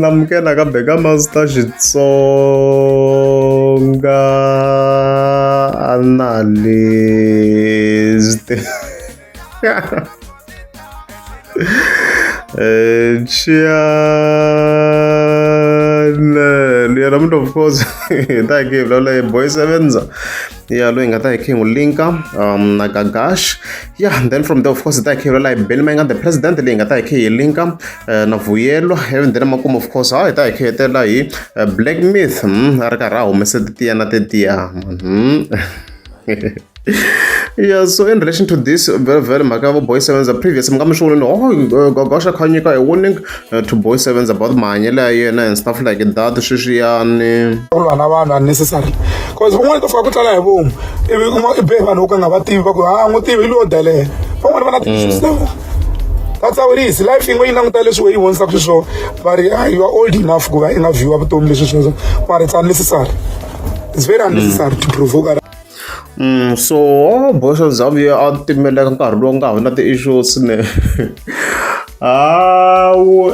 namukela kambe ka Master Xitsonga analyst. Channel yena muntu of course ta ke la boy sevenza ya lo ingata ke ngulinka na Gagash, yeah, and then from there of course ta ke la Belmenga the president le ingata ke linka na Vuyelwa, and then makumo of course ha ta ke tela hi Black Myth ara ka ra humesetiya na tetia. Yeah, so in relation to this, very Makavo Boy Sevens, the previous Gagosha Kanyika, a warning to Boy Sevens about Manila and stuff like that. Shishiani. Unnecessary. Because we want to focus on a boom. If we want to pay for looking at TV, what TV load delay. That's how it is. Life in going on tell us where you want to show, but you are old enough to go in a view of the relationship, but it's unnecessary. It's very unnecessary to provoke. So boys Xavier ultimately nkarhi lowu nga na ti-issues ne however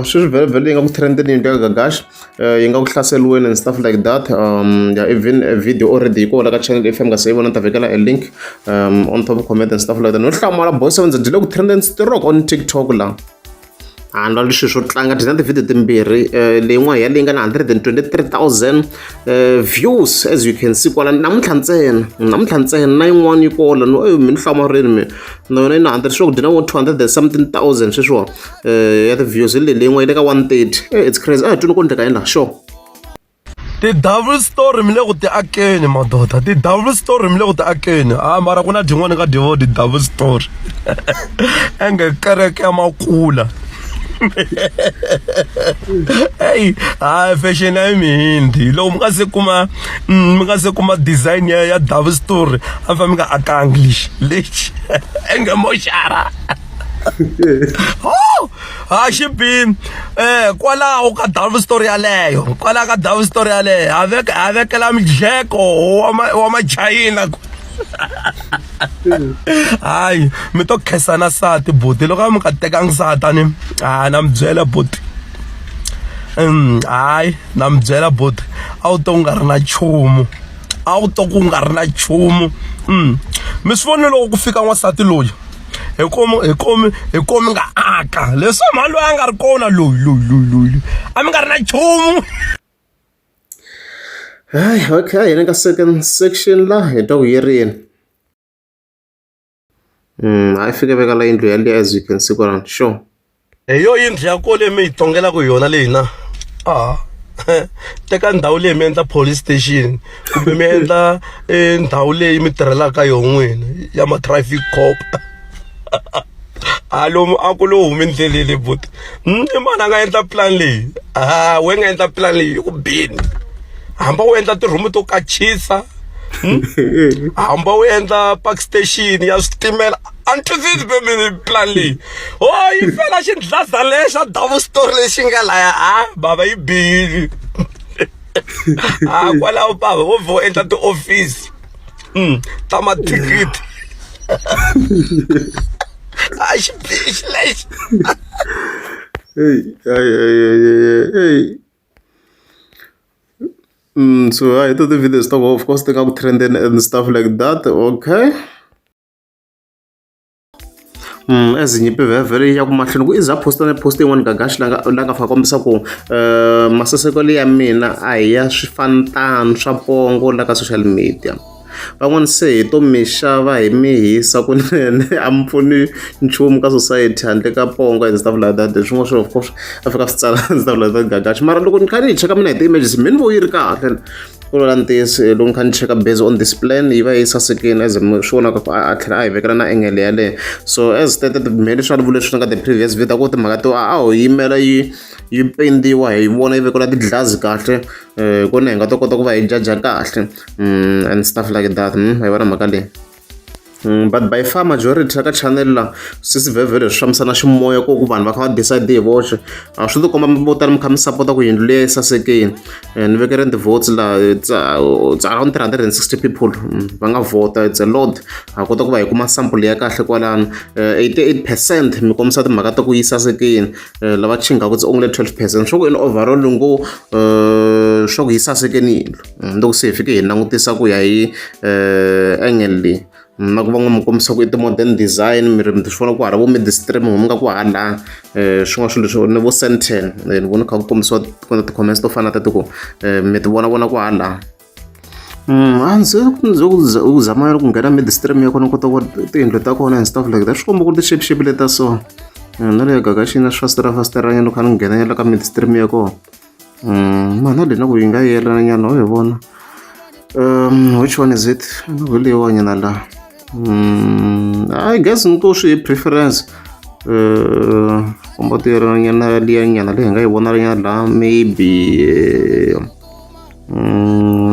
swi very yi nga ku trendeni hi Gagash yi nga ku hlaseliweni and stuff like that. Yeah, even a video already yi kona ka channel FM nga se yi vona ni ta vekela a link on top of comment and stuff like that. No hlamala boys Sevens byi le ku trendeni stirok on TikTok la and all swi swo tlanga ti na ti-video timbirhi leyin'wana ya leyi nga na 123,000 views as you can see kwala namuntlha ntsena na yin'wana yi kola no mi ni hlamarini mi na yona yi na 100 swo ku dina 200 something thousand sweswiwa ya ti-views hi leyin'wana yi le ka 130. It's crazy. Twi ni ku ndleka yini la sure ti-double story mi le ku ti akeni madoda, ti-double story mi le ku ti akeni. Mara ku na din'wana ka divo ti-double story enge kereke ya makula. Hey, fashion I mean, lo mga se kuma design ya double story. Afa mga aka English. Lich. Enga mo shara. Oh, shipping. Kwala ka double story aleyo. Kwala ka double story ale. Avec la mjeko wa ma China. Ay, mi to khesana sati buti loko mi ka teka nsata ni na mi byela buti ay na mi byela buti a wu to nga ri na nchumu, a wu to ku nga ri na nchumu. Mi swi vone loko ku fika n'wansati loyi hi komi nga aka leswi mhani loyi a nga ri kona loyi a mi nga ri na nchumu. Okay, yena ka second section la hi ta ku yerini I fika veka la yindlu yaliya as you can see kwala sure yo yindlu ya kole mi yi tongela ku yona leyi na teka ndhawu leyi mi endla police station kumbe mi endla ndhawu leyi mi tirhelaka yona n'wina ya ma-traffic cop. Lomu a ku lo humi ndleleni buti i mani a nga endla plan leyi we nga endla plan leyi hi ku bini hamba wu endla ti-room to kachisa hamba wu endla park station ya switimela antisisi mi plan leyi yi fela xidlaza lexa double story lexi nga laya bava yi bihile kwalaho bava wo vho endla ti-office ta mathikithi xibixi lexi. Hey. So I thought the videos talk of course they got trending and stuff like that. Okay. Ezinye very ya ku mahlweni ku iza posta yin'wana Gagash la nga fa kombisa ku masasekelo ya mina a hi ya swifantano swa pongo la ka social media. Van'wana se hi to mi xava hi mi hisa kunene a mi pfuni nchumu ka society handle ka pongo and stuff like that. Swin'wana swo of course a fika swi tsala and stuff like that Gagash, mara loko ni kha ni hi cheka mina hi ti-images mi ni vo yi ri kahle kulola ntiyisi loko ni kha ni cheka based on this plan yi va yi sasekile as mi swi vonaka a tlhela a hi vekela na engele yaleyo. So as stated mheli swa vule swi nga the previous video ku timhaka to ho yimela yi pendiwa hi vona yi vekela tidlazi kahle kona hi nga to kota ku va hi jaja kahle and stuff like that. Hi vona mhaka leyi. But by far majority ya ka channel la swi vhele swi fambisana ximoya ku vanhu va kha va decide hi voxe a swi to komba vo tala mi kha mi sapota ku yindlu leyi sasekeni ni vekele ti-votes la it's around 360 people va nga vota it's a lot ha kota ku va hi kuma sample ya kahle kwalano 88% mi kombisa timhaka ta ku yi sasekeni lava chingaka it's only 12% swo ku in overall ngo swa ku yi sasekeni yindlu loko se hi fike hi langutisa ku ya hi angle leyi na ku va n'wi mi kombisa ku i ti-modern design mi ri mi swi vona ku hala vo midstream mi nga ku hala swin'wana swilo leswi ni vo Senten ni vona kha ku kombisiwa ti-comments to fana na tati ku mi ti vona ku hala a ndzi u zama ku nghena midstream ya kona u kota ku tiyindlu ta kona and stuff like that swi komba ku ri ti-shape leta so na le gagashini na swifasiteranyana u kha ni nghenela ka midstream ya kona mana leyi na ku yi nga yelananyana u hi vona which one is it no leyiwanyana la I guess nko swi preference komba tiranyana liyanyana leyi hi nga yi vonalanyana la maybe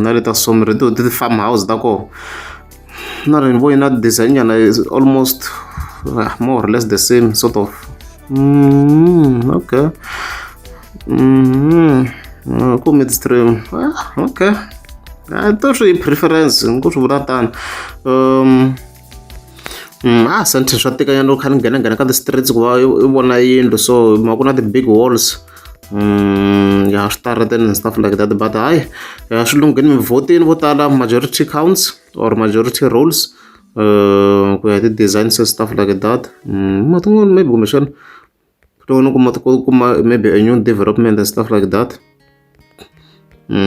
na le ta somri ti-farmhouse ta koho na ri ni vo yi na design nyana is almost more or less the same sort of okay ku midstream okay to swi preference nko swi vula tani Sente swa tikanyana loko kha ni nghena ka ti-streets ku va i vona yindlu so ma ku na ti-big walls ya switarateni and stuff like that but hayi swi lungheni mi vhotini vo tala majority counts or majority rules ku ya ti-designs and stuff like that ma tin'wana maybe kumbexana loko kuma maybe a new development and stuff like that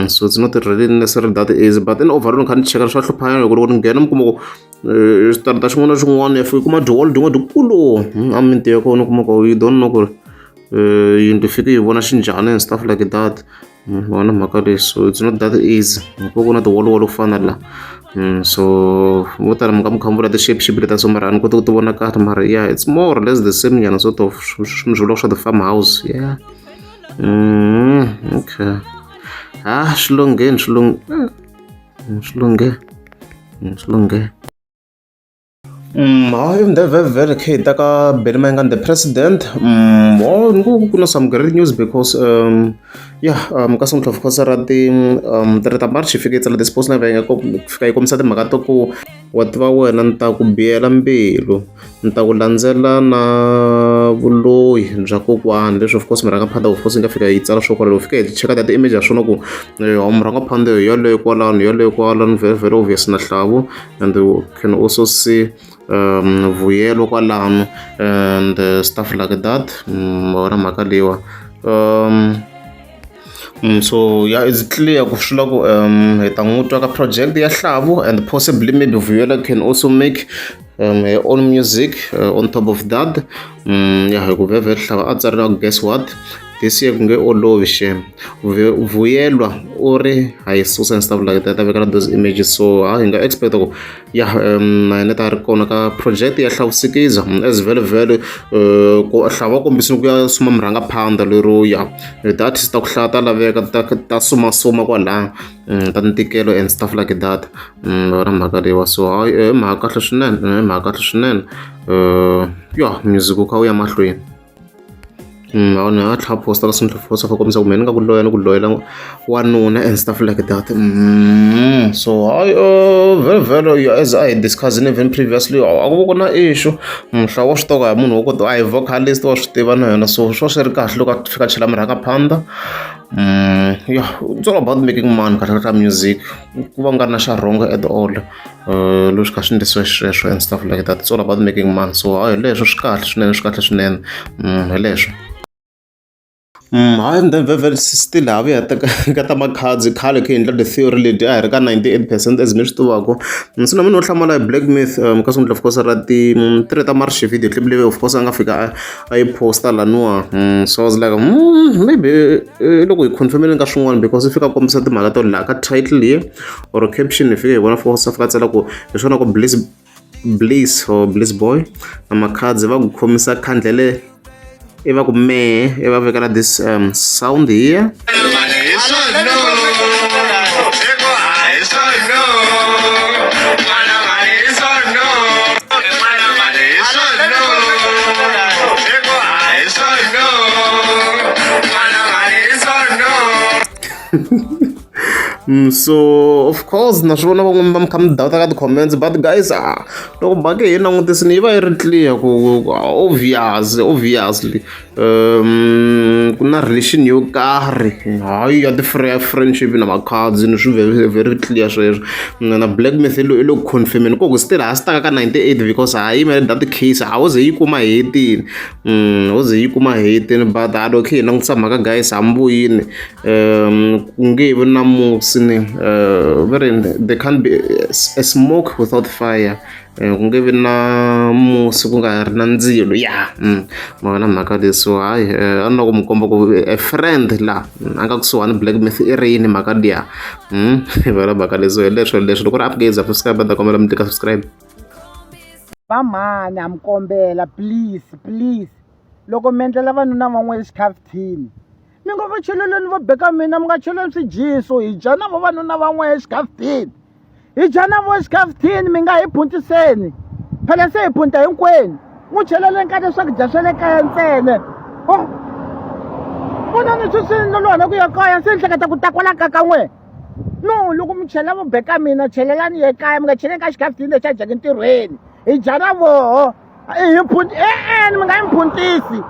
so it's not really necessarily that easy but in overall kha ni cheka swa hluphanyana loko ni nghena mi kuma ku switarata xin'wana na xin'wana ya fika kuma diwali din'wana dikulu a miti ya kona kuma ku you don't know ku ri yindlu fike yi vona xinjhani and stuff like that vona mhaka leyi so it's not that easy hikuva ku na tiwolowolo ku fana la so vo tala mi kha mi vula ti-shape leta so mara a ni koti ku ti vona kahle mara yeah it's more or less the same nyana sort of mi swi vulaka swa ti-farm house yeah okay swi lungheni hayi mnde vele khe hi ta ka Benny Mayengani the president ni ku na some great news because ka Sonto of course ra ta March hi fike yi tsala ti-sports na va fika yi kombisa timhaka to ku wa tiva wena ni ta ku biyela mbilu ni ta ku landzela na vuloyi bya kokwani leswi of course mi rhanga phanda of course yi nga fika yi tsala swo kwala loko fika hi cheka ti-image ya swona ku mi rhanga phanda hi yaleyo kwalano very very obvious na hlavu and you can also see vuyelo kwalano and stuff like that wona mhaka leyiwa so yeah it's clear ku swi la ku hi ta n'wi twa ka project ya hlavu and possibly maybe vuyelo can also make her own music on top of that hi ku veve hlava a tsarela ku guess what this year ku nge olovi shame vuyelwa u ri hayi susa and stuff like that a vekela those images so hi nga expect ku na yena ta ri kona ka project ya hlavusikiza as vele ku hlava kombisini ku ya suma murhanga phanda lero ti-artist ta ku hlaya ta laveka ta sumasuma kwalaha ta ntikelo and stuff like that na mhaka leyiwa so hayi mhaka kahle swinene music wu kha wu ya mahlweni ni nga tlhela posta ka Sonto Force fa kombisa ku mina ni nga ku loyela wanuna and stuff like that so very as I discussed even previously a ku na issue mhla wa switoka hi munhu wo kota a hi vocalist wa swi tiva na yena so swo swi ri kahle loko a fika chela murhanga phanda it's all about making money ka music ku va nga ri na xa wrong at all leswi kha swi ndlisiwe sweswo and stuff like that it's all about making money so hayi leswo swi kahle swinene hi leswo hayi then very still havi ka ta makhadzi khale khe endla ti-theory leti a hi ri ka 98% as mi swi tivaka se na munhu wo hlamala hi Black Myth ka Sonto of course ra ti-3 ta March video clip leyi of course a nga fika a yi posta laniwa so I was like maybe loko hi confirmele ka swin'wana because i fika kombisa timhaka to laha ka title leyi or caption hi fika hi vona force a fika tsala ku hi swona ku Bliss or Bliss Boy na makhadzi va ku khomisa khandlele i va ku mehe i va vekela this sound here So of course na swivona van'wani va mi kha mi doubt ka ti-comments but guys loko bake hi langutisini yi va yi ri clear ku obviously ku na relation yo karhi hayi ya ti-friendship na ma-cousin swi very clear sweswo na black myth i lo confirmeni koku still ha sitaka ka 98 because hayi mele that case a wo ze yi kuma hetini wo ze yi kuma hetini but loko hi langutisa mhaka guys hambuyini ku nge vi na musi ni there can't be a smoke without fire ku nge vi na musi ku nga ri na ndzilo mavona mhaka leswo hayi a ni loko mi komba ku a friend la a nga kusuhani black myth i ri yini mhaka liya vona mhaka leswo leswo loko ri upgrade subscribe ta kombela mi tika subscribe vamhani ha mi kombela please loko mi endlela vanuna van'we exikhafuthini mi nga va cheleleni vo beka mina mi nga cheleli swijiso hi dya na vo vanuna van'we exikhafuthini hi dya na vo exikhafuthini mi nga hi phuntiseni phela se hi phunta hinkwenu n'wi cheleleni ka leswakudya swa le kaya ntsene vonani swi lolwana ku ya kaya se ni hleketa ku ta kwala kakan'we no loko mi chela vo beka mina chelelani ye kaya mi nga cheleni ka xikhafuthini lexi a dyaka ntirhweni hi dya na voho mi nga hi mphutisi